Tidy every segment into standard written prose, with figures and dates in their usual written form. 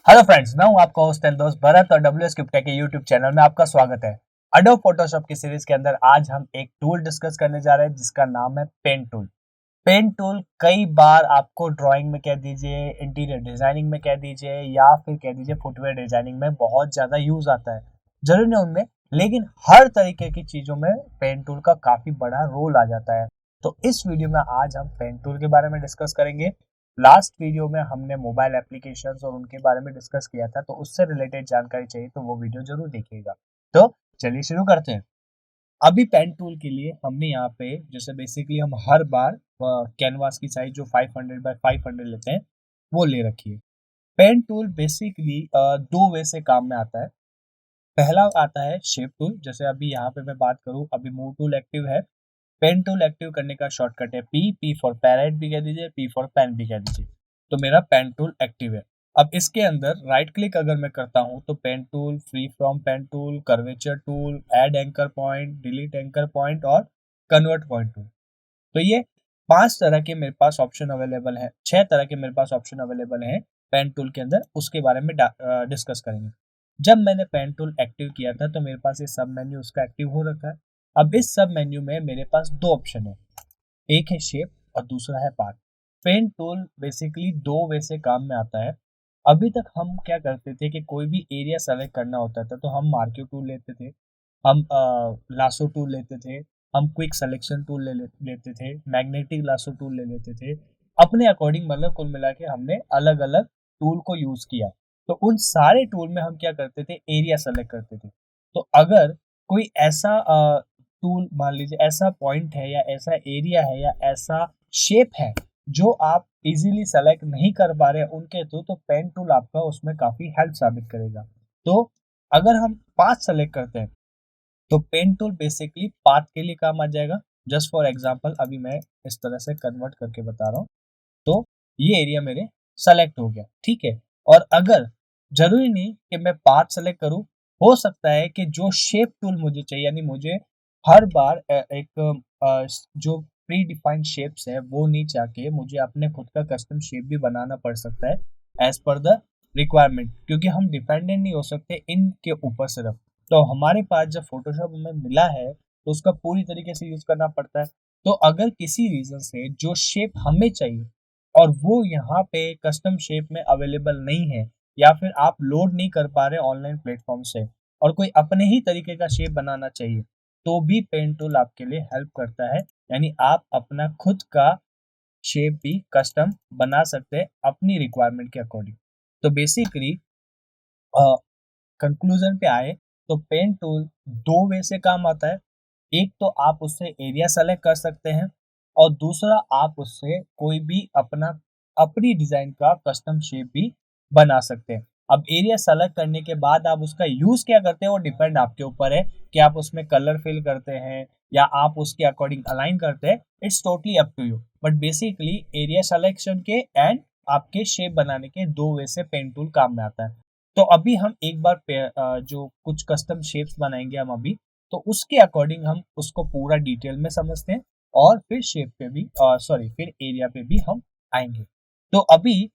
Hello friends, मैं हूं आपका होस्ट एंड दोस्त भरत और डब्ल्यू एस क्रिप्टेक के यूट्यूब चैनल में आपका स्वागत है। एडोब फोटोशॉप की सीरीज के अंदर आज हम एक टूल डिस्कस करने जा रहे हैं जिसका नाम है पेन टूल। पेन टूल कई बार आपको ड्राइंग में कह दीजिए, इंटीरियर डिजाइनिंग में कह दीजिए या फिर कह दीजिए फुटवेयर डिजाइनिंग में बहुत ज्यादा यूज आता है। जरूरी नहीं उनमें, लेकिन हर तरीके की चीजों में पेन टूल का काफी बड़ा रोल आ जाता है। तो इस वीडियो में आज हम पेन टूल के बारे में डिस्कस करेंगे। लास्ट वीडियो में हमने मोबाइल एप्लीकेशंस और उनके बारे में डिस्कस किया था, तो उससे रिलेटेड जानकारी चाहिए तो वो वीडियो जरूर देखिएगा। तो चलिए शुरू करते हैं। अभी पेन टूल के लिए हमने यहाँ पे जैसे बेसिकली हम हर बार कैनवास की साइज जो 500 बाय 500 लेते हैं वो ले रखी है। पेन टूल बेसिकली दो वे से काम में आता है। पहला आता है शेप टूल, जैसे अभी यहाँ पे मैं बात करूँ, अभी मूव टूल एक्टिव है। पेन टूल एक्टिव करने का शॉर्टकट है पी फॉर पैरेट भी कह दीजिए, पी फॉर पेन भी कह दीजिए। तो मेरा पेन टूल एक्टिव है। अब इसके अंदर राइट क्लिक अगर मैं करता हूं तो pen tool, free from pen tool, curvature tool, add anchor point, delete anchor point और कन्वर्ट पॉइंट टूल। तो ये 5 तरह के मेरे पास ऑप्शन अवेलेबल है, 6 तरह के मेरे पास ऑप्शन अवेलेबल हैं पेन टूल के अंदर। उसके बारे में डिस्कस करेंगे। जब मैंने पेन टूल एक्टिव किया था तो मेरे पास ये सब मेन्यू उसका एक्टिव हो रखा है। अब इस सब मेन्यू में मेरे पास दो ऑप्शन है, एक है शेप और दूसरा है पाथ। पेन टूल बेसिकली दो वे से काम में आता है। अभी तक हम क्या करते थे कि कोई भी एरिया सेलेक्ट करना होता था तो हम मार्क्यू टूल लेते थे, हम लासो टूल लेते थे, हम क्विक सिलेक्शन टूल लेते थे, मैग्नेटिक लासो टूल ले लेते थे। अपने अकॉर्डिंग मतलब कुल मिला के हमने अलग अलग टूल को यूज किया। तो उन सारे टूल में हम क्या करते थे, एरिया सेलेक्ट करते थे। तो अगर कोई ऐसा टूल मान लीजिए, ऐसा पॉइंट है या ऐसा एरिया है या ऐसा शेप है जो आप इजीली सेलेक्ट नहीं कर पा रहे उनके थ्रू, तो पेन टूल आपका उसमें काफी हेल्प साबित करेगा। तो अगर हम पाथ सेलेक्ट करते हैं तो पेन टूल बेसिकली पाथ के लिए काम आ जाएगा। जस्ट फॉर एग्जांपल अभी मैं इस तरह से कन्वर्ट करके बता रहा हूँ। तो ये एरिया मेरे सेलेक्ट हो गया, ठीक है। और अगर जरूरी नहीं कि मैं पाथ सेलेक्ट करूं, हो सकता है कि जो शेप टूल मुझे चाहिए, यानी मुझे हर बार एक जो प्री डिफाइंड शेप्स है वो नहीं चाह मुझे अपने खुद का कस्टम शेप भी बनाना पड़ सकता है एज पर द रिक्वायरमेंट, क्योंकि हम डिपेंडेंट नहीं हो सकते इनके ऊपर सिर्फ। तो हमारे पास जब फोटोशॉप हमें मिला है तो उसका पूरी तरीके से यूज करना पड़ता है। तो अगर किसी रीजन से जो शेप हमें चाहिए और वो यहाँ पे कस्टम शेप में अवेलेबल नहीं है, या फिर आप लोड नहीं कर पा रहे ऑनलाइन प्लेटफॉर्म से और कोई अपने ही तरीके का शेप बनाना चाहिए, तो भी पेन टूल आपके लिए हेल्प करता है। यानी आप अपना खुद का शेप भी कस्टम बना सकते हैं अपनी रिक्वायरमेंट के अकॉर्डिंग। तो बेसिकली कंक्लूजन पे आए तो पेन टूल दो वे से काम आता है। एक तो आप उससे एरिया सेलेक्ट कर सकते हैं और दूसरा आप उससे कोई भी अपनी डिजाइन का कस्टम शेप भी बना सकते हैं। अब एरिया सेलेक्ट करने के बाद आप उसका यूज क्या करते हैं वो डिपेंड आपके ऊपर है कि आप उसमें कलर फिल करते हैं या आप उसके अकॉर्डिंग अलाइन करते हैं। It's totally up to you, but basically area selection के एंड आपके शेप बनाने के दो वे से पेन टूल काम में आता है। तो अभी हम एक बार जो कुछ कस्टम शेप्स बनाएंगे हम अभी, तो उसके अकॉर्डिंग हम उसको पूरा डिटेल में समझते हैं और फिर शेप पे भी फिर एरिया पे भी हम आएंगे। तो अभी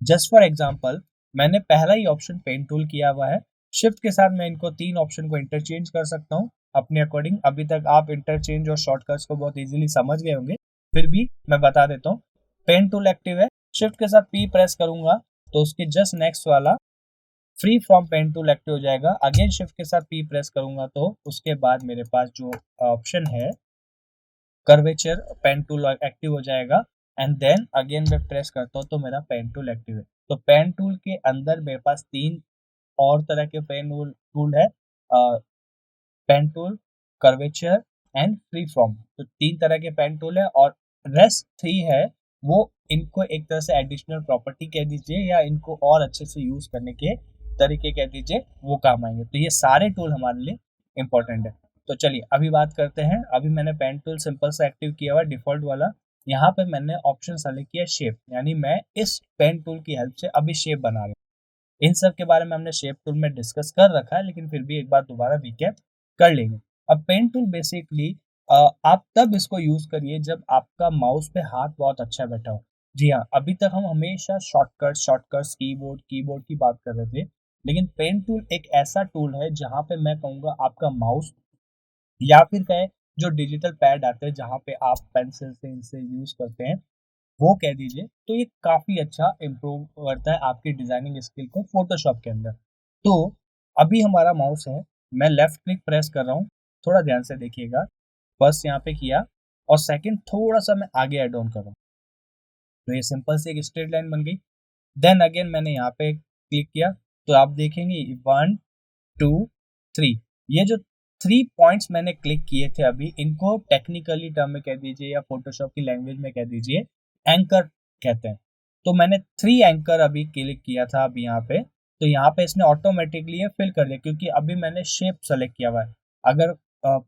जस्ट फॉर एग्जांपल मैंने पहला ही ऑप्शन पेन टूल किया हुआ है। शिफ्ट के साथ मैं इनको तीन ऑप्शन को इंटरचेंज कर सकता हूँ अपने अकॉर्डिंग। अभी तक आप इंटरचेंज और शॉर्टकट्स को बहुत इजीली समझ गए होंगे, फिर भी मैं बता देता हूँ। पेन टूल एक्टिव है, शिफ्ट के साथ पी प्रेस करूंगा तो उसके जस्ट नेक्स्ट वाला free from pen tool active हो जाएगा। अगेन शिफ्ट के साथ पी प्रेस करूंगा तो उसके बाद मेरे पास जो ऑप्शन है कर्वेचर पेन टूल एक्टिव हो जाएगा। एंड देन अगेन मैं प्रेस करता हूँ तो मेरा पेन टूल एक्टिव है। तो पेन टूल के अंदर मेरे पास तीन और तरह के पेन टूल है, pen tool, curvature and free form. तो तीन तरह के पेन टूल है और रेस्ट थ्री है वो इनको एक तरह से एडिशनल प्रॉपर्टी कह दीजिए या इनको और अच्छे से यूज करने के तरीके कह दीजिए, वो काम आएंगे। तो ये सारे टूल हमारे लिए इंपॉर्टेंट है। तो चलिए अभी बात करते हैं। अभी मैंने पेन टूल सिंपल सा एक्टिव किया हुआ डिफॉल्ट वाला। यहाँ पे मैंने ऑप्शन सेलेक्ट किया शेप, यानी मैं इस पेन टूल की हेल्प से अभी शेप बना रहा हूँ। इन सब के बारे में हमने शेप टूल में डिस्कस कर रखा है, लेकिन फिर भी एक बार दोबारा रिकैप कर लेंगे। अब पेन टूल बेसिकली आप तब इसको यूज करिए जब आपका माउस पे हाथ बहुत अच्छा बैठा हो। जी हाँ, अभी तक हम हमेशा शॉर्टकट्स, कीबोर्ड की बात कर रहे थे। लेकिन पेन टूल एक ऐसा टूल है जहाँ पे मैं कहूँगा आपका माउस या फिर कहें जो डिजिटल पैड आते हैं जहाँ पे आप पेंसिल से इनसे यूज़ करते हैं, वो कह दीजिए, तो ये काफ़ी अच्छा इम्प्रूव करता है आपकी डिज़ाइनिंग स्किल को फ़ोटोशॉप के अंदर। तो अभी हमारा माउस है, मैं लेफ्ट क्लिक प्रेस कर रहा हूँ, थोड़ा ध्यान से देखिएगा। फर्स्ट यहाँ पे किया और सेकंड थोड़ा-सा मैं आगे ऐड ऑन कर रहा हूँ। तो ये सिंपल सी एक स्ट्रेट लाइन बन गई। देन अगेन मैंने यहाँ पे क्लिक किया, तो आप देखेंगे 1, 2, 3, ये जो 3 पॉइंट्स मैंने क्लिक किए थे अभी, इनको टेक्निकली टर्म में कह दीजिए या फोटोशॉप की लैंग्वेज में कह दीजिए, एंकर कहते हैं। तो मैंने 3 एंकर अभी क्लिक किया था अभी यहाँ पे, तो यहाँ पे इसने ऑटोमेटिकली ये फिल कर दिया क्योंकि अभी मैंने शेप सेलेक्ट किया हुआ है। अगर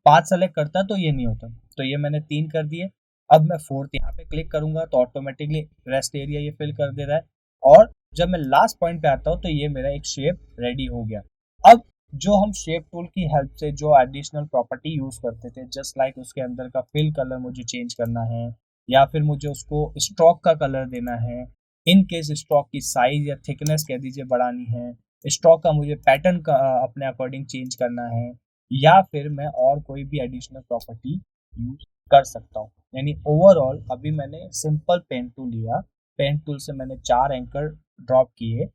5 सेलेक्ट करता तो ये नहीं होता। तो ये मैंने 3 कर दिए। अब मैं 4th यहाँ पे क्लिक करूंगा तो ऑटोमेटिकली रेस्ट एरिया ये फिल कर दे रहा है। और जब मैं लास्ट पॉइंट पे आता हूँ तो ये मेरा एक शेप रेडी हो गया। अब जो हम शेप टूल की हेल्प से जो एडिशनल प्रॉपर्टी यूज करते थे, जस्ट लाइक उसके अंदर का फिल कलर मुझे चेंज करना है या फिर मुझे उसको स्ट्रोक का कलर देना है, इन केस स्ट्रोक की साइज या थिकनेस कह दीजिए बढ़ानी है, स्ट्रोक का मुझे पैटर्न का अपने अकॉर्डिंग चेंज करना है, या फिर मैं और कोई भी एडिशनल प्रॉपर्टी यूज कर सकता हूँ। यानी ओवरऑल अभी मैंने सिंपल पेन टूल लिया, पेन टूल से मैंने 4 एंकर ड्रॉप किए,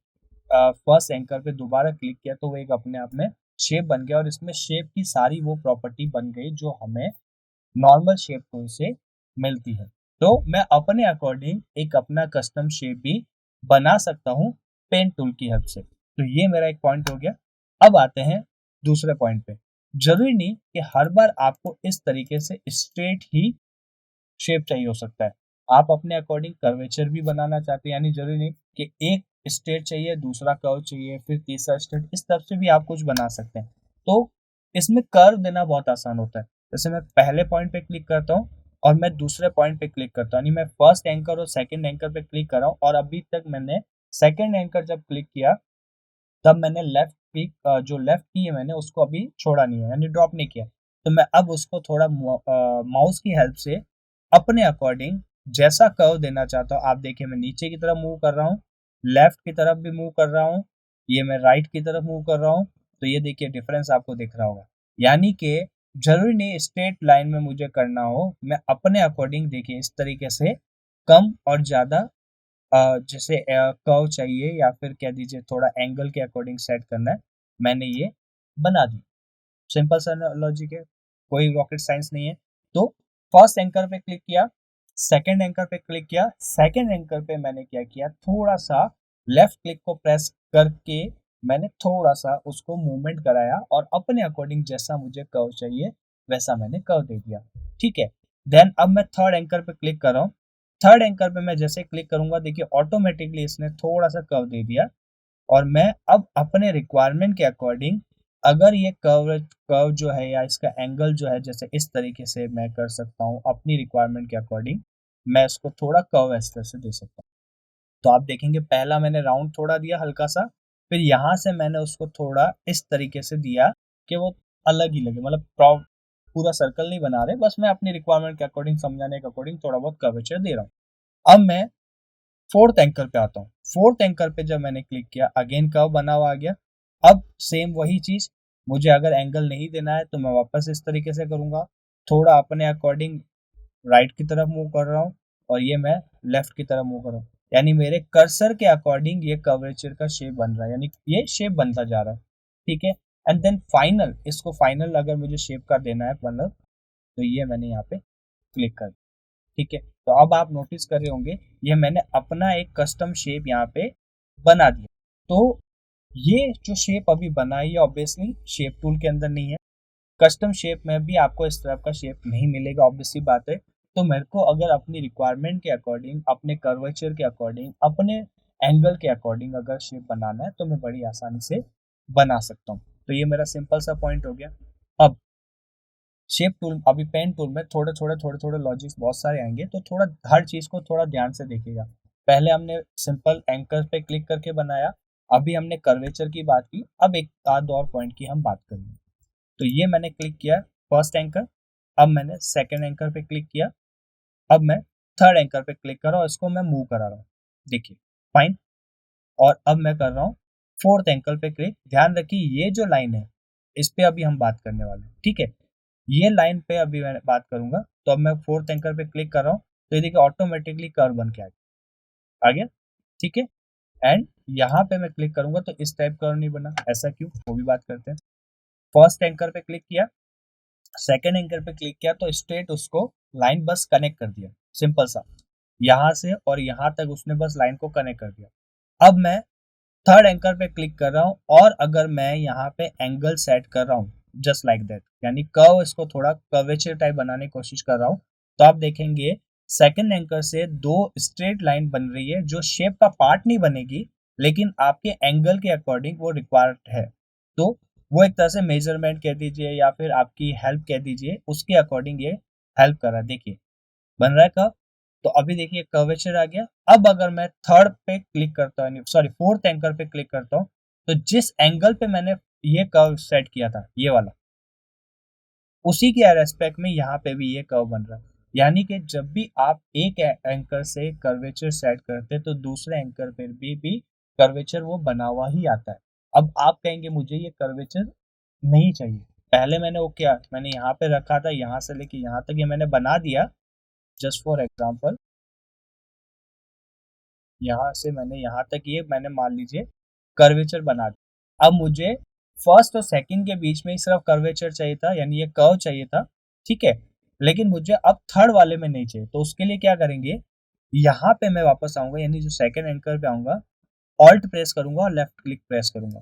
फर्स्ट एंकर पे दोबारा क्लिक किया तो वो एक अपने आप में शेप बन गया और इसमें शेप की सारी वो प्रॉपर्टी बन गई जो हमें नॉर्मल शेप टूल से मिलती है। तो मैं अपने अकॉर्डिंग एक अपना कस्टम शेप भी बना सकता हूँ पेन टूल की हेल्प से। तो ये मेरा एक पॉइंट हो गया। अब आते हैं दूसरे पॉइंट पे। जरूरी नहीं कि हर बार आपको इस तरीके से स्ट्रेट ही शेप चाहिए हो सकता है। आप अपने अकॉर्डिंग कर्वेचर भी बनाना चाहते हैं, यानी जरूरी नहीं कि एक स्ट्रेट चाहिए, दूसरा कर्व चाहिए, फिर तीसरा स्ट्रेट, इस तरफ से भी आप कुछ बना सकते हैं। तो इसमें कर्व देना बहुत आसान होता है। जैसे मैं पहले पॉइंट पे क्लिक करता हूँ और मैं दूसरे पॉइंट पे क्लिक करता हूँ, यानी मैं फर्स्ट एंकर और सेकंड एंकर पे क्लिक कर रहा हूँ और अभी तक मैंने सेकंड एंकर जब क्लिक किया तब मैंने लेफ्ट क्लिक जो लेफ्ट की है मैंने उसको अभी छोड़ा नहीं है, यानी ड्रॉप नहीं किया। तो मैं अब उसको थोड़ा माउस की हेल्प से अपने अकॉर्डिंग जैसा कर्व देना चाहता हूँ, आप देखिए मैं नीचे की तरफ मूव कर रहा हूँ, लेफ्ट की तरफ भी मूव कर रहा हूँ, ये मैं राइट की तरफ मूव कर रहा हूँ। तो ये देखिए डिफरेंस आपको दिख रहा होगा। यानी कि जरूरी नहीं स्ट्रेट लाइन में मुझे करना हो, मैं अपने अकॉर्डिंग देखिए इस तरीके से कम और ज्यादा जैसे कर्व चाहिए या फिर कह दीजिए थोड़ा एंगल के अकॉर्डिंग सेट करना है, मैंने ये बना दी। सिंपल सा लॉजिक है, कोई रॉकेट साइंस नहीं है। तो फर्स्ट एंकर पे क्लिक किया, सेकंड एंकर पे क्लिक किया, सेकंड एंकर पे मैंने क्या किया, थोड़ा सा लेफ्ट क्लिक को प्रेस करके मैंने थोड़ा सा उसको मूवमेंट कराया और अपने अकॉर्डिंग जैसा मुझे कर्व चाहिए वैसा मैंने कर्व दे दिया। ठीक है। देन अब मैं थर्ड एंकर पे क्लिक कर रहा हूँ। थर्ड एंकर पे मैं जैसे क्लिक करूंगा देखिए ऑटोमेटिकली इसने थोड़ा सा कर्व दे दिया और मैं अब अपने रिक्वायरमेंट के अकॉर्डिंग अगर ये कर्व कर्व जो है या इसका एंगल जो है जैसे इस तरीके से मैं कर सकता हूँ अपनी रिक्वायरमेंट के अकॉर्डिंग, मैं इसको थोड़ा कर्व इस तरह से दे सकता हूँ। तो आप देखेंगे पहला मैंने राउंड थोड़ा दिया हल्का सा, फिर यहाँ से मैंने उसको थोड़ा इस तरीके से दिया कि वो अलग ही लगे, मतलब पूरा सर्कल नहीं बना रहे, बस मैं अपनी रिक्वायरमेंट के अकॉर्डिंग समझाने के अकॉर्डिंग थोड़ा बहुत कर्वेचर दे रहा हूँ। अब मैं फोर्थ एंकर पे आता हूँ। फोर्थ एंकर पे जब मैंने क्लिक किया अगेन कर्व बना हुआ आ गया। अब सेम वही चीज, मुझे अगर एंगल नहीं देना है तो मैं वापस इस तरीके से करूंगा, थोड़ा अपने अकॉर्डिंग राइट की तरफ मूव कर रहा हूँ और ये मैं लेफ्ट की तरफ मूव कर रहा हूँ, यानी मेरे कर्सर के अकॉर्डिंग ये कर्वेचर का शेप बन रहा है, यानी ये शेप बनता जा रहा है। ठीक है। एंड देन फाइनल, इसको फाइनल अगर मुझे शेप का देना है मतलब, तो ये मैंने यहाँ पे क्लिक कर, ठीक है। तो अब आप नोटिस कर रहे होंगे ये मैंने अपना एक कस्टम शेप यहाँ पे बना दिया। तो ये जो शेप अभी बना है ये ऑब्वियसली शेप टूल के अंदर नहीं है, कस्टम शेप में भी आपको इस तरह का शेप नहीं मिलेगा, ऑब्वियस सी बात है। तो मेरे को अगर अपनी रिक्वायरमेंट के अकॉर्डिंग, अपने कर्वेचर के अकॉर्डिंग, अपने एंगल के अकॉर्डिंग अगर शेप बनाना है तो मैं बड़ी आसानी से बना सकता हूँ। तो ये मेरा सिंपल सा पॉइंट हो गया। अब शेप टूल, अभी पेन टूल में थोड़े थोड़े लॉजिक्स बहुत सारे आएंगे, तो थोड़ा हर चीज को थोड़ा ध्यान से देखिएगा। पहले हमने सिंपल एंकर पे क्लिक करके बनाया, अभी हमने कर्वेचर की बात की, अब एक आध और पॉइंट की हम बात करेंगे। तो ये मैंने क्लिक किया फर्स्ट एंकर, अब मैंने सेकंड एंकर पे क्लिक किया, अब मैं थर्ड एंकर पे क्लिक कर रहा हूँ, इसको मैं मूव करा रहा हूँ, देखिए फाइन। और अब मैं कर रहा हूँ फोर्थ एंकर पे क्लिक। ध्यान रखिए ये जो लाइन है इस पे अभी हम बात करने वाले हैं, ठीक है। ये लाइन पे अभी मैं बात करूंगा। तो अब मैं फोर्थ एंकर पे क्लिक कर रहा हूँ, तो ये देखिए ऑटोमेटिकली कर्व बन के आ गया, ठीक है। एंड यहाँ पे मैं क्लिक करूंगा तो इस टाइप कर्व नहीं बना, ऐसा क्यों, वो भी बात करते हैं। फर्स्ट एंकर पे क्लिक किया, सेकंड एंकर पे क्लिक किया तो स्ट्रेट उसको लाइन बस कनेक्ट कर दिया, सिंपल सा। यहाँ से और यहाँ तक उसने बस लाइन को कनेक्ट कर दिया। अब मैं थर्ड एंकर पे क्लिक कर रहा हूँ और अगर मैं यहाँ पे एंगल सेट कर रहा हूँ जस्ट लाइक दैट, यानी कर्व, इसको थोड़ा कर्वेचर टाइप बनाने की कोशिश कर रहा हूँ, तो आप देखेंगे सेकंड एंकर से दो स्ट्रेट लाइन बन रही है जो शेप का पार्ट नहीं बनेगी, लेकिन आपके एंगल के अकॉर्डिंग वो रिक्वायर्ड है। तो वो एक तरह से मेजरमेंट कह दीजिए या फिर आपकी हेल्प कह दीजिए, उसके अकॉर्डिंग ये हेल्प कर रहा है। देखिए बन रहा है कर्व। तो अभी देखिए कर्वेचर आ गया। अब अगर मैं थर्ड पे क्लिक करता हूँ, सॉरी फोर्थ एंकर पे क्लिक करता हूँ, तो जिस एंगल पे मैंने ये कर्व सेट किया था, ये वाला, उसी के रेस्पेक्ट में यहाँ पे भी ये कर्व बन रहा है। यानी कि जब भी आप एक एंकर से कर्वेचर सेट करते हैं तो दूसरे एंकर पे भी कर्वेचर वो बना हुआ ही आता है। अब आप कहेंगे मुझे ये कर्वेचर नहीं चाहिए, पहले मैंने वो किया, मैंने यहाँ पे रखा था, यहाँ से लेके यहाँ तक ये मैंने बना दिया। जस्ट फॉर एग्जाम्पल यहाँ से मैंने यहाँ तक ये मैंने मान लीजिए कर्वेचर बना दिया। अब मुझे फर्स्ट और सेकंड के बीच में ही सिर्फ कर्वेचर चाहिए था, यानी ये कर्व चाहिए था, ठीक है। लेकिन मुझे अब थर्ड वाले में नहीं चाहिए, तो उसके लिए क्या करेंगे, यहाँ पे मैं वापस आऊंगा, यानी जो सेकंड एंकर पे आऊंगा, ऑल्ट प्रेस करूंगा और लेफ्ट क्लिक प्रेस करूंगा,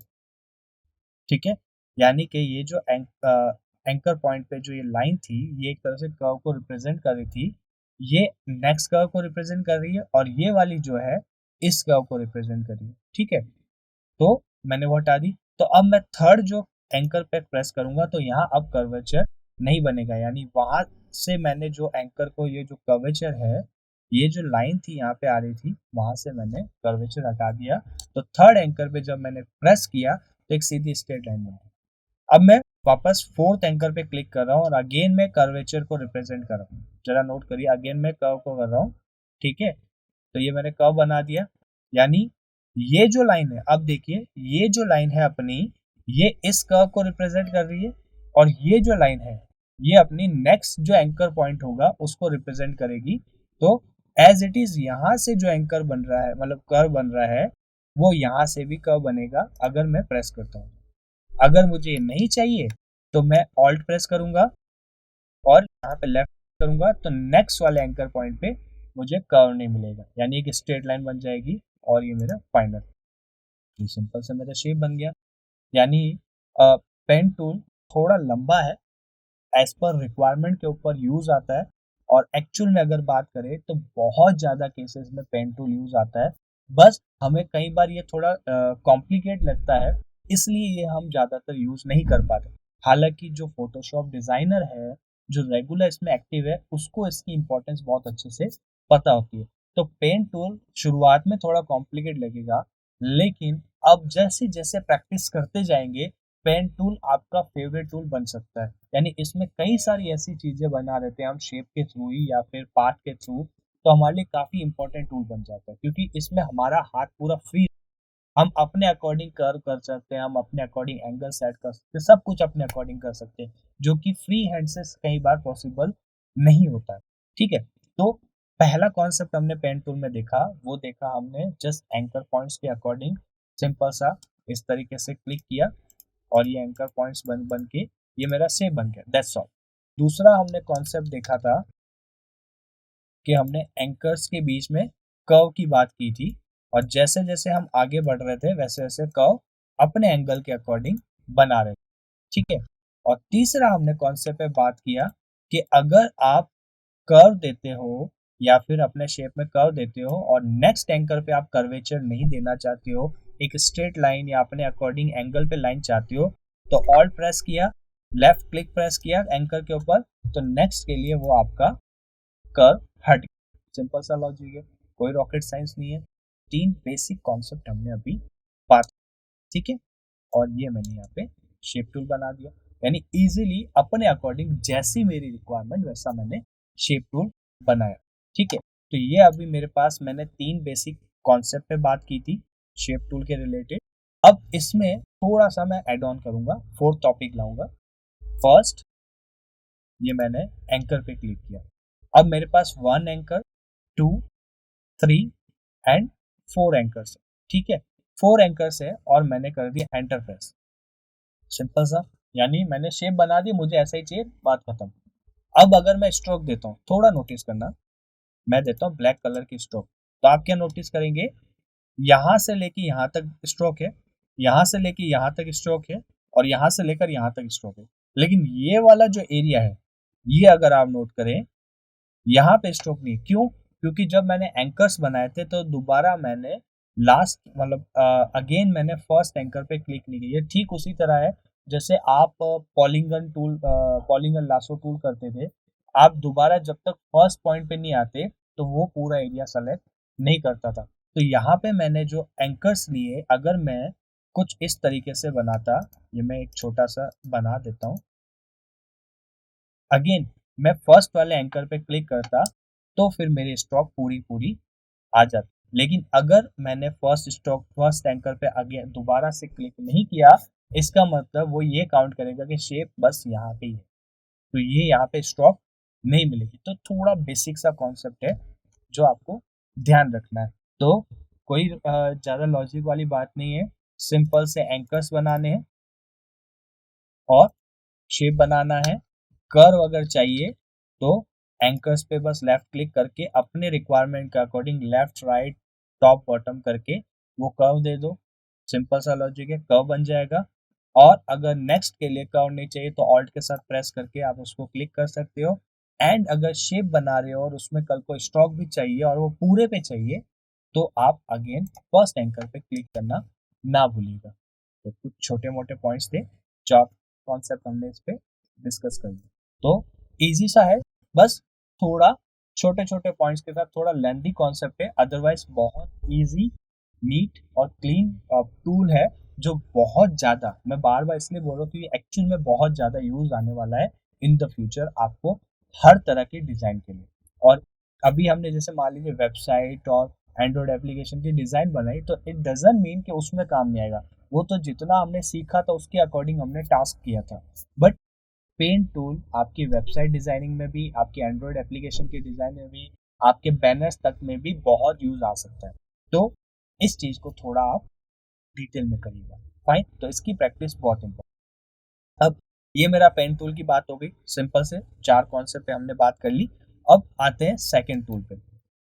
ठीक है। यानी कि ये जो एंकर पॉइंट पे जो ये लाइन थी, ये एक तरह से कर्व को रिप्रेजेंट कर रही थी, ये नेक्स्ट कर्व को रिप्रेजेंट कर रही है, और ये वाली जो है इस कर्व को रिप्रेजेंट कर रही है, ठीक है। तो मैंने वो हटा दी। तो अब मैं थर्ड जो एंकर पे प्रेस करूंगा तो यहाँ अब कर्वेचर नहीं बनेगा, यानी वहां से मैंने जो एंकर को, ये जो कर्वेचर है, ये जो लाइन थी यहाँ पे आ रही थी, वहां से मैंने कर्वेचर हटा दिया। तो थर्ड एंकर पे जब मैंने प्रेस किया तो एक सीधी स्ट्रेट लाइन बन गई। अब मैं वापस फोर्थ एंकर पे क्लिक कर रहा हूँ और अगेन मैं कर्वेचर को रिप्रेजेंट कर रहा हूँ, जरा नोट करिए, अगेन मैं कर्व को कर रहा हूँ, ठीक है। तो ये मैंने कर्व बना दिया, यानी ये जो लाइन है, अब देखिए ये जो लाइन है अपनी, ये इस कर्व को रिप्रेजेंट कर रही है, और ये जो लाइन है ये अपनी नेक्स्ट जो एंकर पॉइंट होगा उसको रिप्रेजेंट करेगी। तो एज इट इज यहाँ से जो एंकर बन रहा है, मतलब कर्व बन रहा है, वो यहाँ से भी कर्व बनेगा अगर मैं प्रेस करता हूँ। अगर मुझे ये नहीं चाहिए तो मैं ऑल्ट प्रेस करूंगा और यहाँ पे लेफ्ट करूंगा, तो नेक्स्ट वाले एंकर पॉइंट पे मुझे कर्व नहीं मिलेगा, यानी एक स्ट्रेट लाइन बन जाएगी और ये मेरा फाइनल, ये सिंपल से मेरा शेप बन गया। यानी पेन टूल थोड़ा लंबा है, एज पर रिक्वायरमेंट के ऊपर यूज आता है, और एक्चुअल में अगर बात करें तो बहुत ज़्यादा केसेस में पेन टूल यूज आता है। बस हमें कई बार ये थोड़ा कॉम्प्लिकेट लगता है, इसलिए ये हम ज़्यादातर यूज नहीं कर पाते। हालांकि जो फोटोशॉप डिज़ाइनर है, जो रेगुलर इसमें एक्टिव है, उसको इसकी इम्पोर्टेंस बहुत अच्छे से पता होती है। तो पेन टूल शुरुआत में थोड़ा कॉम्प्लिकेट लगेगा, लेकिन अब जैसे जैसे प्रैक्टिस करते जाएंगे पेन टूल आपका फेवरेट टूल बन सकता है। यानी इसमें कई सारी ऐसी चीजें बना रहते हैं हम शेप के थ्रू ही या फिर पार्ट के थ्रू, तो हमारे लिए काफी इंपॉर्टेंट टूल बन जाता है, क्योंकि इसमें हमारा हाथ पूरा फ्री, हम अपने अकॉर्डिंग कर्व कर सकते हैं, हम अपने अकॉर्डिंग एंगल सेट कर सकते हैं, सब कुछ अपने अकॉर्डिंग कर सकते हैं, जो कि फ्री हैंड से कई बार पॉसिबल नहीं होता है, ठीक है। तो पहला कॉन्सेप्ट हमने पेन टूल में देखा, वो देखा हमने जस्ट एंकर पॉइंट्स के अकॉर्डिंग, सिंपल सा इस तरीके से क्लिक किया और ये एंकर पॉइंट्स बन बन के ये मेरा शेप बन गया, दैट्स ऑल। दूसरा हमने कॉन्सेप्ट देखा था कि हमने एंकर्स के बीच में कर्व की बात की थी, और जैसे जैसे हम आगे बढ़ रहे थे वैसे वैसे कर्व अपने एंगल के अकॉर्डिंग बना रहे थे, ठीक है। और तीसरा हमने कॉन्सेप्ट पे बात किया कि अगर आप कर्व देते हो या फिर अपने शेप में कर्व देते हो और नेक्स्ट एंकर पे आप कर्वेचर नहीं देना चाहते हो, एक स्ट्रेट लाइन या अपने अकॉर्डिंग एंगल पे लाइन चाहते हो, तो ऑल्ट प्रेस किया, लेफ्ट क्लिक प्रेस किया एंकर के ऊपर, तो नेक्स्ट के लिए वो आपका कर्व हट गया। सिंपल सा लॉजिक है, कोई रॉकेट साइंस नहीं है। तीन बेसिक कॉन्सेप्ट हमने अभी बात, ठीक है। और ये मैंने यहाँ पे शेप टूल बना दिया, यानी इजीली अपने अकॉर्डिंग जैसी मेरी रिक्वायरमेंट वैसा मैंने शेप टूल बनाया, ठीक है। तो ये अभी मेरे पास मैंने 3 बेसिक कॉन्सेप्ट पे बात की थी शेप टूल के रिलेटेड। अब इसमें थोड़ा सा मैं ऐड ऑन करूंगा, 4th टॉपिक लाऊंगा। फर्स्ट, ये मैंने एंकर पे क्लिक किया। अब मेरे पास 1 एंकर, 2, 3 एंड 4 एंकर्स है। ठीक है, 4 एंकर्स है और मैंने कर दिया एंटर प्रेस। सिंपल सा, यानी मैंने शेप बना दी, मुझे ऐसा ही चाहिए, बात खत्म। अब अगर मैं स्ट्रोक देता हूँ, थोड़ा नोटिस करना, मैं देता हूँ ब्लैक कलर की स्ट्रोक, तो आप क्या नोटिस करेंगे, यहाँ से लेके यहाँ तक स्ट्रोक है, यहाँ से लेके यहाँ तक स्ट्रोक है, और यहाँ से लेकर यहाँ तक स्ट्रोक है। लेकिन ये वाला जो एरिया है, ये अगर आप नोट करें, यहाँ पे स्ट्रोक नहीं। क्यों? क्योंकि जब मैंने एंकर्स बनाए थे तो दोबारा मैंने लास्ट मतलब अगेन मैंने फर्स्ट एंकर पे क्लिक नहीं किया। ये ठीक उसी तरह है जैसे आप पॉलीगन लासो टूल करते थे, आप दोबारा जब तक फर्स्ट पॉइंट पे नहीं आते तो वो पूरा एरिया सेलेक्ट नहीं करता था। तो यहाँ पे मैंने जो एंकर्स लिए, अगर मैं कुछ इस तरीके से बनाता, ये मैं एक छोटा सा बना देता हूँ। अगेन मैं फर्स्ट वाले एंकर पे क्लिक करता तो फिर मेरी स्ट्रोक पूरी आ जाती। लेकिन अगर मैंने फर्स्ट एंकर पे आगे दोबारा से क्लिक नहीं किया, इसका मतलब वो ये काउंट करेगा कि शेप बस यहाँ पे ही है, तो ये यहाँ पे स्ट्रोक नहीं मिलेगी। तो थोड़ा बेसिक सा कॉन्सेप्ट है जो आपको ध्यान रखना है। तो कोई ज़्यादा लॉजिक वाली बात नहीं है, सिंपल से एंकर्स बनाने हैं और शेप बनाना है। कर्व अगर चाहिए तो एंकर्स पे बस लेफ्ट क्लिक करके अपने रिक्वायरमेंट के according left right top bottom करके वो कर्व दे दो। सिंपल सा लॉजिक है, कर्व बन जाएगा। और अगर नेक्स्ट के लिए कर्व नहीं चाहिए तो ऑल्ट के साथ प्रेस करके आप उसको क्लिक कर सकते हो। एंड अगर शेप बना रहे हो और उसमें कल को स्ट्रोक भी चाहिए और वो पूरे पे चाहिए, तो आप अगेन फर्स्ट एंकर पे क्लिक करना ना भूलिएगा। तो कुछ छोटे मोटे पॉइंट्स थे जो कॉन्सेप्ट हमने इस पे डिस्कस कर लिया। तो इजी सा है, बस थोड़ा छोटे छोटे पॉइंट्स के साथ थोड़ा लेंथी कॉन्सेप्ट है, अदरवाइज बहुत इजी, नीट और क्लीन टूल है जो बहुत ज़्यादा, मैं बार बार इसलिए बोल रहा हूँ कि एक्चुअल में बहुत ज़्यादा यूज आने वाला है इन द फ्यूचर आपको हर तरह के डिज़ाइन के लिए। और अभी हमने जैसे मान लीजिए वेबसाइट और एंड्रॉयड एप्लीकेशन की डिज़ाइन बनाई, तो इट डजंट मीन कि उसमें काम नहीं आएगा, वो तो जितना हमने सीखा था उसके अकॉर्डिंग हमने टास्क किया था। बट पेंट टूल आपकी वेबसाइट डिजाइनिंग में भी, आपके एंड्रॉयड एप्लीकेशन के डिजाइन में भी, आपके बैनर्स तक में भी बहुत यूज आ सकता है। तो इस चीज को थोड़ा आप डिटेल में करिएगा। फाइन, तो इसकी प्रैक्टिस बहुत इंपॉर्टेंट। अब ये मेरा पेन टूल की बात हो गई, सिंपल से 4 कॉन्सेप्ट पे हमने बात कर ली। अब आते हैं सेकेंड टूल पे,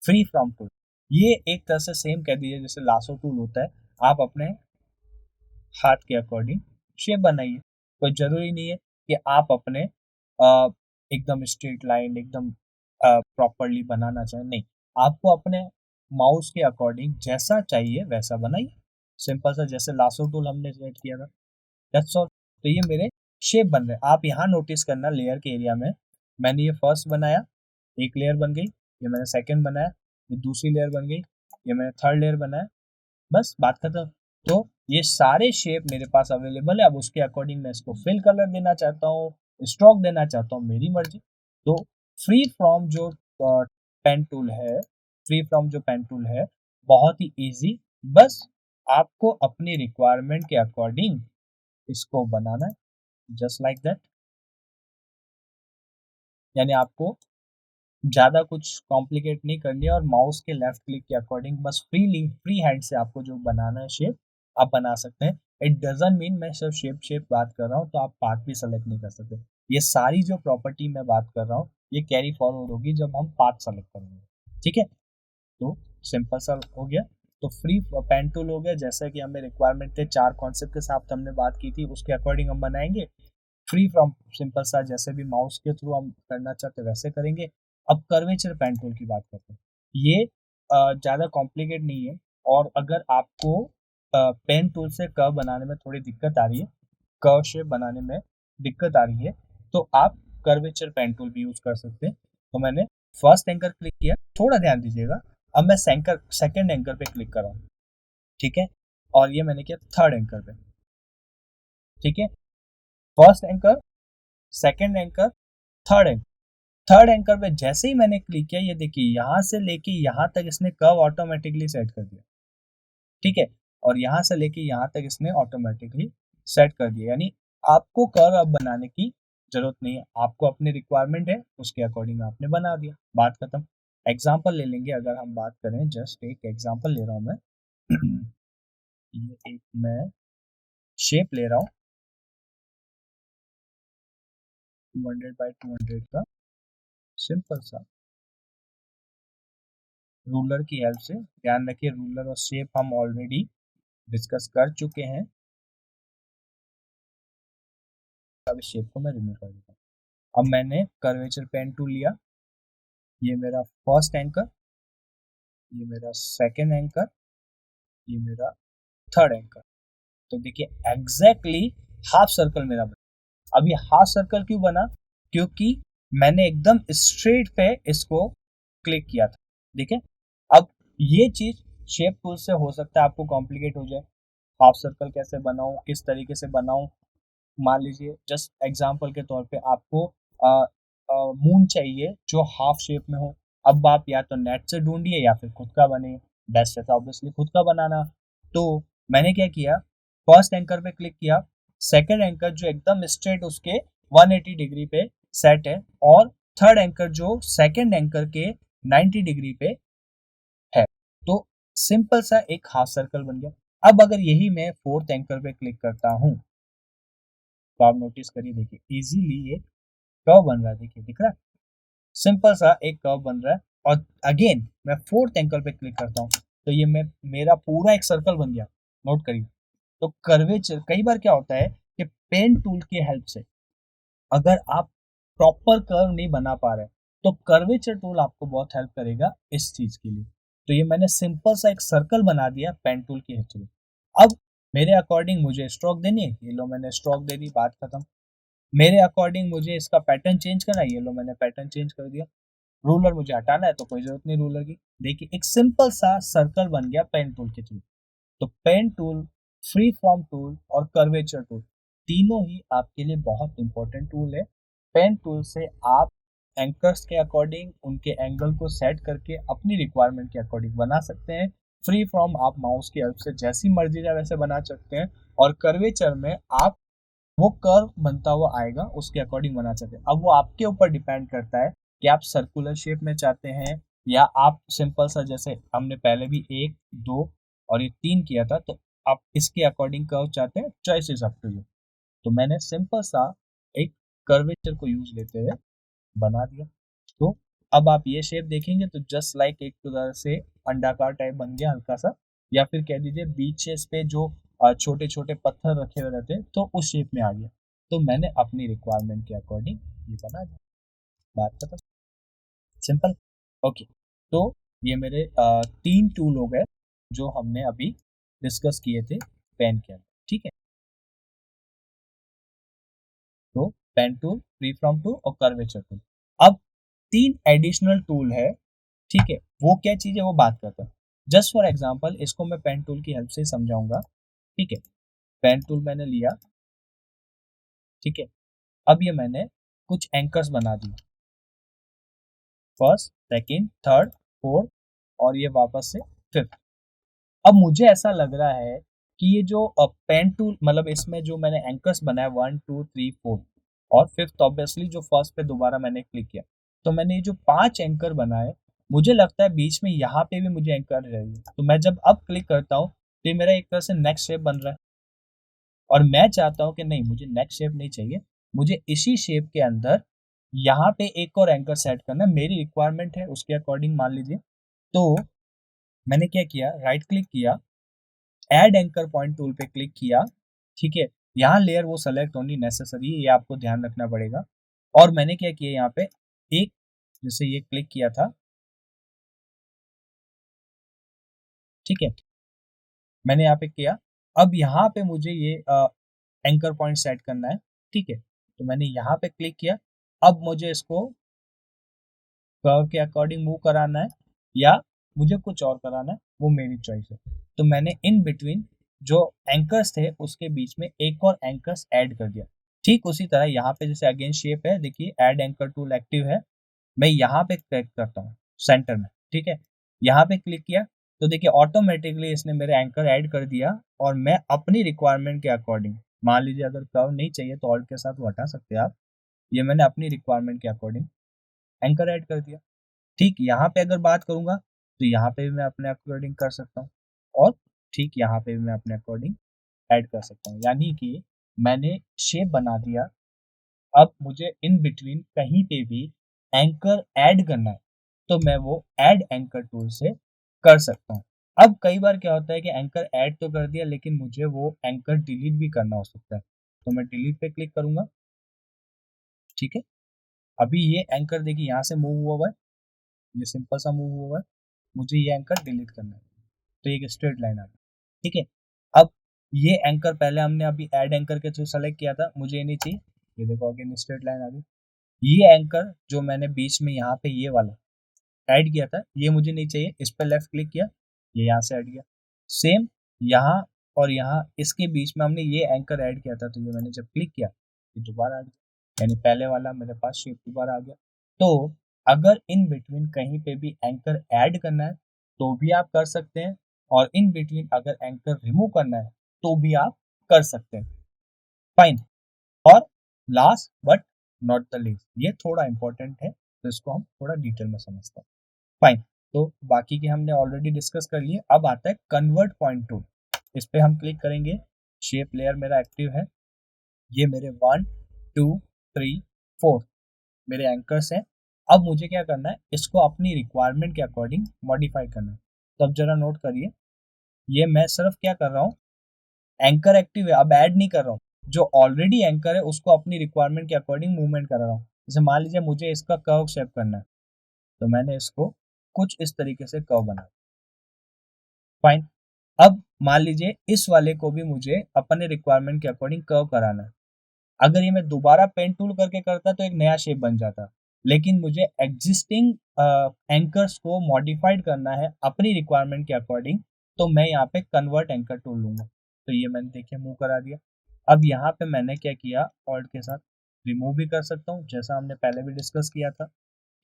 फ्री फ्रॉम टूल। ये एक तरह से सेम कह दीजिए जैसे लासो टूल होता है, आप अपने हाथ के अकॉर्डिंग शेप बनाइए। कोई जरूरी नहीं है कि आप अपने एकदम स्ट्रेट लाइन एकदम प्रॉपरली बनाना चाहें, नहीं, आपको अपने माउस के अकॉर्डिंग जैसा चाहिए वैसा बनाइए। सिंपल सा जैसे लासो टूल हमने सेलेक्ट किया था, दैट्स ऑल। तो ये मेरे शेप बन रहे हैं। आप यहाँ नोटिस करना लेयर के एरिया में, मैंने ये फर्स्ट बनाया, एक लेयर बन गई, ये मैंने सेकंड बनाया, ये दूसरी लेयर बन गई, ये मैंने थर्ड लेयर बनाया, बस बात खत्म। तो ये सारे शेप मेरे पास अवेलेबल है। अब उसके अकॉर्डिंग मैं इसको फिल कलर देना चाहता हूँ, स्ट्रोक देना चाहता हूँ, मेरी मर्जी। तो फ्री फ्रॉम जो पेन टूल है, बहुत ही इजी, बस आपको अपनी रिक्वायरमेंट के अकॉर्डिंग इसको बनाना है, जस्ट लाइक दैट। यानी आपको ज़्यादा कुछ कॉम्प्लिकेट नहीं करनी है और माउस के लेफ्ट क्लिक के अकॉर्डिंग बस फ्री हैंड से आपको जो बनाना है शेप आप बना सकते हैं। इट डजंट मीन मैं सिर्फ शेप बात कर रहा हूँ तो आप पार्ट भी सेलेक्ट नहीं कर सकते। ये सारी जो प्रॉपर्टी मैं बात कर रहा हूँ ये कैरी फॉरवर्ड होगी जब हम पार्ट सेलेक्ट करेंगे। ठीक है, तो सिंपल सा हो गया। तो फ्री पेन टूल हो गया, जैसा कि हमें रिक्वायरमेंट थे 4 कॉन्सेप्ट के साथ हमने बात की थी, उसके अकॉर्डिंग हम बनाएंगे। फ्री फ्रॉम सिंपल सा जैसे भी माउस के थ्रू हम करना चाहते वैसे करेंगे। अब कर्वेचर पेन टूल की बात करते हैं। ये ज़्यादा कॉम्प्लिकेट नहीं है, और अगर आपको पेन टूल से कर्व बनाने में थोड़ी दिक्कत आ रही है, कर्व शेप बनाने में दिक्कत आ रही है, तो आप कर्वेचर पेन टूल भी यूज कर सकते हैं। तो मैंने फर्स्ट एंकर क्लिक किया, थोड़ा ध्यान दीजिएगा। अब मैं सेकंड एंकर पे क्लिक कर रहा हूँ, ठीक है, और ये मैंने किया थर्ड एंकर पे। ठीक है, first anchor, second anchor, third anchor, third anchor पे जैसे ही मैंने क्लिक किया, ये देखिए यहाँ से लेके यहाँ तक इसने कर्व ऑटोमेटिकली सेट कर दिया, ठीक है, और यहाँ से लेके यहाँ तक इसने ऑटोमेटिकली सेट कर दिया। यानी आपको कर्व अब बनाने की जरूरत नहीं है, आपको अपनी रिक्वायरमेंट है उसके अकॉर्डिंग आपने बना दिया, बात खत्म। एग्जाम्पल ले लेंगे, अगर हम बात करें, जस्ट एक एग्जाम्पल ले रहा हूँ मैं ये एक मैं शेप ले रहा हूँ 200 बाई 200 का, सिंपल सा रूलर की हेल्प से। ध्यान रखिए रूलर और शेप हम ऑलरेडी डिस्कस कर चुके हैं। अब इस शेप को मैं रिमूव कर देता हूँ। अब मैंने कर्वेचर पेन टूल लिया, ये मेरा फर्स्ट एंकर, ये मेरा सेकेंड एंकर, ये मेरा थर्ड एंकर। तो देखिए एग्जैक्टली हाफ सर्कल मेरा बना। अब ये हाफ सर्कल क्यों बना? क्योंकि मैंने एकदम स्ट्रेट पे इसको क्लिक किया था। देखिए अब ये चीज शेप टूल से हो सकता है आपको कॉम्प्लिकेट हो जाए, हाफ सर्कल कैसे बनाऊं, किस तरीके से बनाऊं। मान लीजिए जस्ट एग्जांपल के तौर पे आपको मून चाहिए जो हाफ शेप में हो। अब आप या तो नेट से ढूंढिए या फिर खुद का बने, बेस्ट है तो ऑब्वियसली खुद का बनाना। तो मैंने क्या किया, फर्स्ट एंकर पे क्लिक किया, सेकंड एंकर जो एकदम स्ट्रेट उसके 180 डिग्री पे सेट है, और थर्ड एंकर जो सेकंड एंकर के 90 डिग्री पे है। तो सिंपल सा एक हाफ सर्कल बन गया। अब अगर यही मैं फोर्थ एंकर पे क्लिक करता हूं तो आप नोटिस करिए, देखिए इजीली ये कर्व बन रहा है, देखिए दिख रहा है, सिंपल सा एक कर्व बन रहा है। और अगेन मैं फोर्थ एंकर पे क्लिक करता हूँ तो ये मेरा पूरा एक सर्कल बन गया, नोट करिए। तो कर्वेचर कई बार क्या होता है कि पेन टूल की हेल्प से अगर आप प्रॉपर कर्व नहीं बना पा रहे तो कर्वेचर टूल आपको बहुत हेल्प करेगा इस चीज के लिए। तो ये मैंने सिंपल सा एक सर्कल बना दिया पेन टूल की हेल्प से। अब मेरे अकॉर्डिंग मुझे स्ट्रोक देनी है, ये लो मैंने स्ट्रोक दे दी, बात खत्म। मेरे अकॉर्डिंग मुझे इसका पैटर्न चेंज करना है, ये लो मैंने पैटर्न चेंज कर दिया। रूलर मुझे हटाना है तो कोई जरूरत नहीं रूलर की। देखिए एक सिंपल सा सर्कल बन गया पेन टूल के थ्रू। तो pen tool, free form tool और कर्वेचर टूल तीनों ही आपके लिए बहुत इंपॉर्टेंट टूल है। पेन टूल से आप एंकर्स के अकॉर्डिंग उनके एंगल को सेट करके अपनी रिक्वायरमेंट के अकॉर्डिंग बना सकते हैं। फ्री फॉर्म आप माउस की हेल्प से जैसी मर्जी जाए वैसे बना सकते हैं, और कर्वेचर में आप वो कर्व बनता हुआ आएगा उसके अकॉर्डिंग बना सकते हैं। अब वो आपके ऊपर डिपेंड करता है कि आप सर्कुलर शेप में चाहते हैं या आप सिंपल सा, जैसे हमने पहले भी 1 2 और ये 3 किया था, तो आप इसके अकॉर्डिंग कर्व चाहते हैं, choice is up to you. तो मैंने सिंपल सा एक कर्वेचर को यूज लेते हुए बना दिया। तो अब आप ये शेप देखेंगे तो जस्ट लाइक एक तरह से अंडाकार टाइप बन गया हल्का सा, या फिर कह दीजिए बीचेस पे जो छोटे छोटे पत्थर रखे हुए रहते हैं तो उस शेप में आ गया। तो मैंने अपनी रिक्वायरमेंट के अकॉर्डिंग ये बना दिया, बात खत्म, सिंपल। ओके, तो ये मेरे 3 टूल हो गए जो हमने अभी डिस्कस किए थे पेन के अंदर, ठीक है। तो pen tool, free form tool और कर्वेचर टूल। अब 3 एडिशनल टूल है, ठीक है, वो क्या चीज है वो बात करते हैं। जस्ट फॉर एग्जांपल इसको मैं पेन टूल की हेल्प से समझाऊंगा, ठीक है। पेन टूल मैंने लिया, ठीक है। अब ये मैंने कुछ एंकर्स बना दिए, फर्स्ट सेकंड थर्ड फोर्थ, और ये वापस से फिफ्थ। अब मुझे ऐसा लग रहा है कि ये जो पेन टूल, मतलब इसमें जो मैंने एंकर्स बनाया 1 2 3 4 और फिफ्थ ऑब्वियसली जो फर्स्ट पे दोबारा मैंने क्लिक किया, तो मैंने ये जो 5 एंकर बनाए, मुझे लगता है बीच में यहाँ पे भी मुझे एंकर चाहिए। तो मैं जब अब क्लिक करता हूँ तो ये मेरा एक तरह से नेक्स्ट शेप बन रहा है, और मैं चाहता हूँ कि नहीं, मुझे नेक्स्ट शेप नहीं चाहिए, मुझे इसी शेप के अंदर यहाँ पे एक और एंकर सेट करना है, मेरी रिक्वायरमेंट है उसके अकॉर्डिंग मान लीजिए। तो मैंने क्या किया, राइट क्लिक किया, ऐड एंकर पॉइंट टूल पे क्लिक किया, ठीक है। यहाँ लेयर वो सेलेक्ट ओनली नेसेसरी है, ये आपको ध्यान रखना पड़ेगा। और मैंने क्या किया, यहाँ पे एक, जैसे ये क्लिक किया था, ठीक है, मैंने यहाँ पे किया। अब यहाँ पे मुझे ये एंकर पॉइंट सेट करना है, ठीक है। तो मैंने यहाँ पे क्लिक किया। अब मुझे इसको कर्व के अकॉर्डिंग मूव कराना है या मुझे कुछ और कराना है, वो मेरी चॉइस है। तो मैंने इन बिटवीन जो एंकर्स थे उसके बीच में एक और एंकर्स ऐड कर दिया। ठीक उसी तरह यहाँ पे जैसे अगेन शेप है, देखिए ऐड एंकर टूल एक्टिव है, मैं यहाँ पे क्लिक करता हूँ सेंटर में, ठीक है। यहाँ पे क्लिक किया तो देखिए ऑटोमेटिकली इसने मेरे एंकर ऐड कर दिया और मैं अपनी रिक्वायरमेंट के अकॉर्डिंग, मान लीजिए अगर कर्व नहीं चाहिए तो ऑल्ट के साथ वो हटा सकते हैं आप। ये मैंने अपनी रिक्वायरमेंट के अकॉर्डिंग एंकर ऐड कर दिया। ठीक यहाँ पे अगर बात करूंगा तो यहाँ पे भी मैं अपने अकॉर्डिंग कर सकता हूँ और ठीक यहाँ पे भी मैं अपने अकॉर्डिंग ऐड कर सकता हूँ, यानी कि मैंने शेप बना दिया। अब मुझे इन बिटवीन कहीं पे भी एंकर ऐड करना है तो मैं वो ऐड एंकर टूल से कर सकता हूँ। अब कई बार क्या होता है कि एंकर ऐड तो कर दिया लेकिन मुझे वो एंकर डिलीट भी करना हो सकता है, तो मैं डिलीट पे क्लिक करूंगा। ठीक है, अभी ये एंकर देखिए यहाँ से मूव हुआ हुआ है, ये सिंपल सा मूव हुआ है, मुझे ये एंकर डिलीट करना है तो एक स्ट्रेट लाइन आ गई। ठीक है, अब ये एंकर पहले हमने अभी ऐड एंकर के थ्रू सेलेक्ट किया था, मुझे ये नहीं चाहिए, ये देखो अगेन स्ट्रेट लाइन आ गई। ये एंकर जो मैंने बीच में यहाँ पे ये वाला ऐड किया था ये मुझे नहीं चाहिए, इस पर लेफ्ट क्लिक किया, ये यहाँ से हट गया। सेम यहाँ और यहाँ इसके बीच में हमने ये एंकर ऐड किया था तो ये मैंने जब क्लिक किया ये दोबारा आ गया, यानी पहले वाला मेरे पास शेप दोबारा आ गया। तो अगर इन बिटवीन कहीं पे भी एंकर ऐड करना है तो भी आप कर सकते हैं और इन बिटवीन अगर एंकर रिमूव करना है तो भी आप कर सकते हैं। फाइन। और last but not the least, ये थोड़ा इंपॉर्टेंट है तो इसको हम थोड़ा डिटेल में समझते हैं। फाइन, तो बाकी के हमने ऑलरेडी डिस्कस कर लिए। अब आता है कन्वर्ट पॉइंट टूल, इस पे हम क्लिक करेंगे। शेप लेयर मेरा एक्टिव है, ये मेरे 1 2 3 4 मेरे एंकर्स हैं। अब मुझे क्या करना है, इसको अपनी रिक्वायरमेंट के अकॉर्डिंग मॉडिफाई करना है। तो अब जरा नोट करिए, ये मैं सिर्फ क्या कर रहा हूँ, एंकर एक्टिव है, अब ऐड नहीं कर रहा हूँ, जो ऑलरेडी एंकर है उसको अपनी रिक्वायरमेंट के अकॉर्डिंग मूवमेंट कर रहा हूँ। जैसे मान लीजिए मुझे इसका कर्व शेप करना है तो मैंने इसको कुछ इस तरीके से कर्व बना। फाइन, अब मान लीजिए इस वाले को भी मुझे अपने रिक्वायरमेंट के अकॉर्डिंग कर्व कराना है। अगर ये मैं दोबारा पेन टूल करके करता तो एक नया शेप बन जाता, लेकिन मुझे एग्जिस्टिंग एंकर्स को मॉडिफाइड करना है अपनी रिक्वायरमेंट के अकॉर्डिंग, तो मैं यहाँ पे कन्वर्ट एंकर टूल लूंगा। तो ये मैंने देखिए मूव करा दिया। अब यहाँ पे मैंने क्या किया, ऑल्ट के साथ रिमूव भी कर सकता हूँ जैसा हमने पहले भी डिस्कस किया था।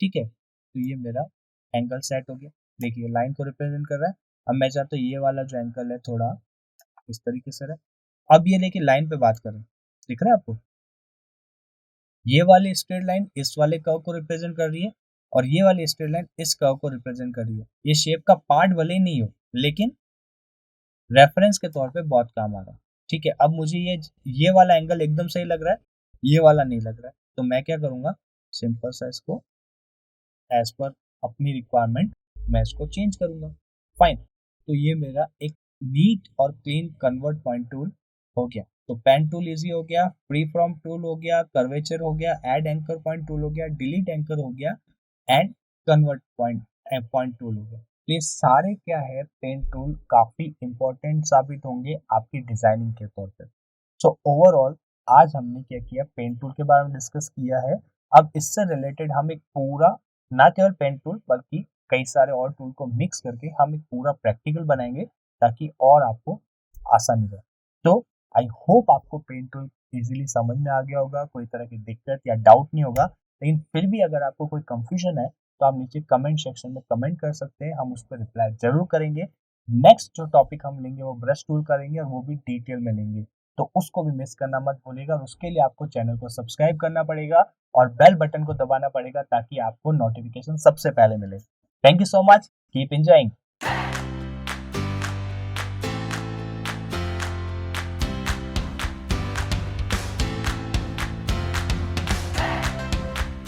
ठीक है, तो ये मेरा एंगल सेट हो गया, देखिए लाइन को रिप्रेजेंट कर रहा है। अब मैं चाहता हूँ ये वाला जो एंगल है थोड़ा इस तरीके से रहे। अब ये देखिए लाइन पे बात करें, दिख रहा है आपको, ये वाली स्ट्रेट लाइन इस वाले कर्व को रिप्रेजेंट कर रही है और ये वाली स्ट्रेट लाइन इस कर्व को रिप्रेजेंट कर रही है। ये शेप का पार्ट भले ही नहीं हो लेकिन रेफरेंस के तौर पे बहुत काम आ रहा है। ठीक है, अब मुझे ये वाला एंगल एकदम सही लग रहा है, ये वाला नहीं लग रहा है, तो मैं क्या करूंगा, सिंपल सा इसको एज पर अपनी रिक्वायरमेंट मैं इसको चेंज करूंगा। फाइन, तो ये मेरा एक नीट और क्लीन कन्वर्ट पॉइंट टूल हो गया। तो पेन टूल इजी हो गया, फ्री फ्रॉम टूल हो गया, कर्वेचर हो गया, ऐड एंकर पॉइंट टूल हो गया, डिलीट एंकर हो गया एंड कन्वर्ट पॉइंट टूल हो गया। तो ये सारे क्या है, पेन टूल काफी इंपॉर्टेंट साबित होंगे आपकी डिजाइनिंग के तौर पे। सो ओवरऑल आज हमने क्या किया, पेन टूल के बारे में डिस्कस किया है। अब इससे रिलेटेड हम एक पूरा, ना केवल पेन टूल बल्कि कई सारे और टूल को मिक्स करके हम एक पूरा प्रैक्टिकल बनाएंगे ताकि और आपको आसानी रहे। तो आई होप आपको पेन टूल इजीली समझ में आ गया होगा, कोई तरह की दिक्कत या डाउट नहीं होगा। लेकिन फिर भी अगर आपको कोई कंफ्यूजन है तो आप नीचे कमेंट सेक्शन में कमेंट कर सकते हैं, हम उस पर रिप्लाई जरूर करेंगे। नेक्स्ट जो टॉपिक हम लेंगे वो ब्रश टूल करेंगे और वो भी डिटेल में लेंगे, तो उसको भी मिस करना मत भूलिएगा। और उसके लिए आपको चैनल को सब्सक्राइब करना पड़ेगा और बेल बटन को दबाना पड़ेगा ताकि आपको नोटिफिकेशन सबसे पहले मिले। Thank you so much, keep enjoying.